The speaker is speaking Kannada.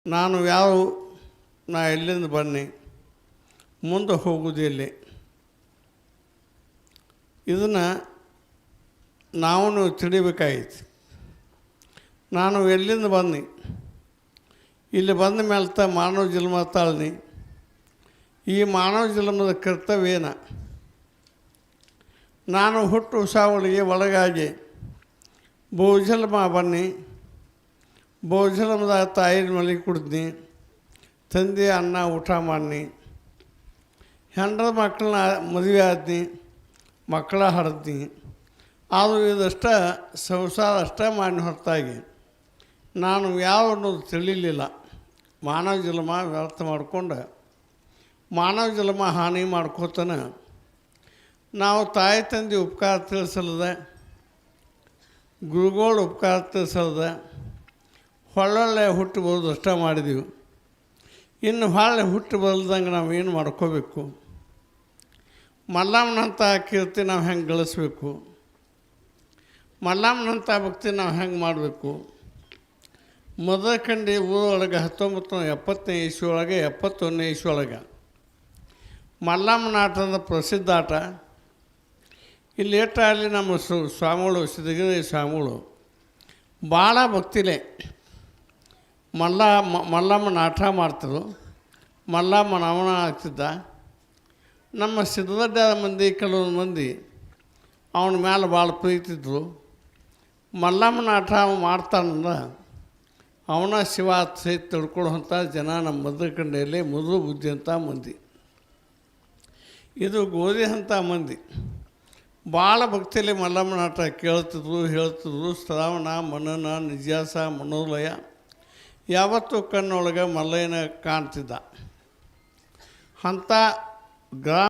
ನಾನು ನಾ ಎಲ್ಲಿಂದ ಬನ್ನಿ, ಮುಂದೆ ಹೋಗೋದು ಎಲ್ಲಿ, ಇದನ್ನು ನಾವು ತಿಳಿಬೇಕಾಗಿತ್ತು. ನಾನು ಎಲ್ಲಿಂದ ಬನ್ನಿ, ಇಲ್ಲಿ ಬಂದ ಮೇಲೆ ಮಾನವ ಜನ್ಮ ತಾಳ್ನಿ. ಈ ಮಾನವ ಜನ್ಮದ ಕರ್ತವ್ಯ ಏನು? ನಾನು ಹುಟ್ಟು ಸಾವಳಿಗೆ ಒಳಗಾಗಿ ಬಹುಜನ್ಮ ಬನ್ನಿ, ಬಹುಜನ್ಮದಾಗ ತಾಯಿನ ಮಲಿಗೆ ಕುಡ್ದು ತಂದೆ ಅನ್ನ ಊಟ ಮಾಡಿ ಹೆಂಡ್ರ ಮಕ್ಕಳನ್ನ ಮದುವೆ ಆದ್ನಿ, ಮಕ್ಕಳ ಹಡ್ದು ಆದರೂ ಇದಷ್ಟ ಸಂಸಾರ ಅಷ್ಟೇ ಮಾಡಿ ಹೊರತಾಗಿ ನಾನು ಯಾವ ಅನ್ನೋದು ತಿಳಿಲಿಲ್ಲ. ಮಾನವ ಜನ್ಮ ವ್ಯರ್ಥ ಮಾಡ್ಕೊಂಡು ಮಾನವ ಜನ್ಮ ಹಾನಿ ಮಾಡ್ಕೋತಾನೆ ನಾವು ತಾಯಿ ತಂದೆ ಉಪಕಾರ ತಿಳಿಸಲ್ದ, ಗುರುಗಳು ಉಪಕಾರ ತಿಳಿಸಲ್ದ ಹೊಳ್ಳೊಳ್ಳೆ ಹುಟ್ಟು ಬರೋದು ಅಷ್ಟ ಮಾಡಿದೀವಿ. ಇನ್ನು ಹೊಳ್ಳೆ ಹುಟ್ಟು ಬಲ್ದಂಗೆ ನಾವು ಏನು ಮಾಡ್ಕೋಬೇಕು? ಮಲ್ಲಮ್ಮನಂಥ ಕೀರ್ತಿ ನಾವು ಹೆಂಗೆ ಗಳಿಸ್ಬೇಕು? ಮಲ್ಲಮ್ಮನಂಥ ಭಕ್ತಿ ನಾವು ಹೆಂಗೆ ಮಾಡಬೇಕು? ಮದಕಂಡಿ ಊರೊಳಗೆ 1970ನೇ ಇಸ್ವಿಯೊಳಗೆ 71ನೇ ಇಸ್ವಿಯೊಳಗೆ ಮಲ್ಲಮ್ಮನ ಆಟದ ಪ್ರಸಿದ್ಧ ಆಟ. ಇಲ್ಲಿ ಏಟಾಗಲಿ ನಮ್ಮ ಸ್ವಾಮಿಗಳು ಸಿದ್ಧಗಿರಿ ಸ್ವಾಮಿಗಳು ಭಾಳ ಭಕ್ತಿಲೇ ಮಲ್ಲಮ್ಮನ ಆಟ ಮಾಡ್ತಿದ್ರು. ಮಲ್ಲಮ್ಮನ ಅವನ ಆಗ್ತಿದ್ದ. ನಮ್ಮ ಸಿದ್ಧದಡ್ಡ ಮಂದಿ ಕೆಲವೊಂದು ಮಂದಿ ಅವನ ಮೇಲೆ ಭಾಳ ಪ್ರೀತಿದ್ರು. ಮಲ್ಲಮ್ಮನ ಆಟ ಮಾಡ್ತಾನಂದ ಅವನ ಶಿವ ಸಹಿತ ತಿಳ್ಕೊಳ್ಳೋಂಥ ಜನ ನಮ್ಮ ಮದಕಂಡಿಯಲ್ಲಿ ಮೃದು ಬುದ್ಧಿ ಅಂತ ಮಂದಿ. ಇದು ಗೋಧಿ ಅಂಥ ಮಂದಿ ಭಾಳ ಭಕ್ತಿಯಲ್ಲಿ ಮಲ್ಲಮ್ಮನ ಆಟ ಕೇಳ್ತಿದ್ರು, ಹೇಳ್ತಿದ್ರು. ಶ್ರಾವಣ, ಮನನ, ನಿಜಾಸ, ಮನೋಲಯ ಯಾವತ್ತೂ ಕಣ್ಣೊಳಗೆ ಮಲ್ಲಯ್ಯನ ಕಾಣ್ತಿದ್ದ. ಅಂಥ ಗ್ರಾಮ